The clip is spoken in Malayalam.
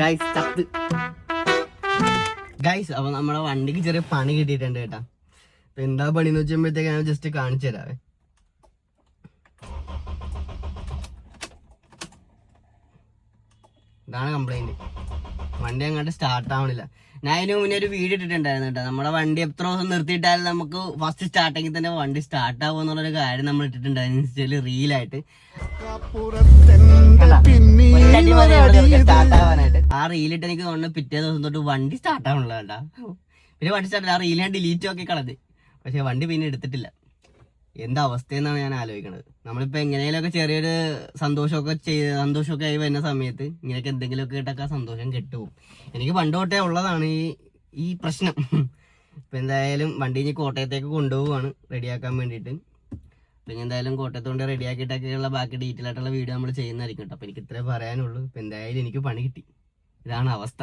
ഗൈസ് അപ്പൊ നമ്മളെ വണ്ടിക്ക് ചെറിയ പണി കിട്ടിയിട്ടുണ്ട് കേട്ടാ. അപ്പൊ എന്താ പണിന്ന് വെച്ചുമ്പോഴത്തേക്ക് ഞാൻ ജസ്റ്റ് കാണിച്ചു തരാവേ. ഇതാണ് കംപ്ലൈന്റ്, വണ്ടി അങ്ങോട്ട് സ്റ്റാർട്ട് ആവണില്ല. ഞാൻ അതിന് മുന്നേ ഒരു വീഡിയോ ഇട്ടിട്ടുണ്ടായിരുന്നു കേട്ടോ. നമ്മുടെ വണ്ടി എത്ര ദിവസം നിർത്തിയിട്ടാലും നമുക്ക് ഫസ്റ്റ് സ്റ്റാർട്ടിങ്ങിൽ തന്നെ വണ്ടി സ്റ്റാർട്ട് ആവുക എന്നുള്ളൊരു കാര്യം നമ്മൾ ഇട്ടിട്ടുണ്ടായിരുന്നു റീലായിട്ട്. സ്റ്റാർട്ട് ആവാനായിട്ട് ആ റീലിട്ട് എനിക്ക് തോന്നുന്നു പിറ്റേ ദിവസം തൊട്ട് വണ്ടി സ്റ്റാർട്ട് ആവണല്ലോ കേട്ടാ. പിന്നെ വണ്ടി സ്റ്റാർട്ട് ആ റീൽ ഞാൻ ഡിലീറ്റ് ആക്കി കളഞ്ഞ്. പക്ഷെ വണ്ടി പിന്നെ എടുത്തിട്ടില്ല. എന്താ അവസ്ഥയെന്നാണ് ഞാൻ ആലോചിക്കണത്. നമ്മളിപ്പോ എങ്ങനെയൊക്കെ ചെറിയൊരു സന്തോഷമൊക്കെ ആയി വരുന്ന സമയത്ത് ഇങ്ങനെയൊക്കെ എന്തെങ്കിലുമൊക്കെ ഇട്ടൊക്കെ സന്തോഷം കെട്ടുപോകും. എനിക്ക് പണ്ട് തൊട്ടേ ഉള്ളതാണ് ഈ പ്രശ്നം. ഇപ്പൊ എന്തായാലും വണ്ടി ഇനി കോട്ടയത്തേക്ക് കൊണ്ടുപോവാണ് റെഡിയാക്കാൻ വേണ്ടിയിട്ട്. പിന്നെ എന്തായാലും കോട്ടയത്ത് കൊണ്ട് റെഡിയാക്കിയിട്ടൊക്കെയുള്ള ബാക്കി ഡീറ്റെയിൽ ആയിട്ടുള്ള വീഡിയോ നമ്മൾ ചെയ്യുന്നതായിരിക്കും കേട്ടോ. അപ്പൊ എനിക്ക് ഇത്രേ പറയാനുള്ളൂ. ഇപ്പൊ എന്തായാലും എനിക്ക് പണി കിട്ടി, ഇതാണ് അവസ്ഥ.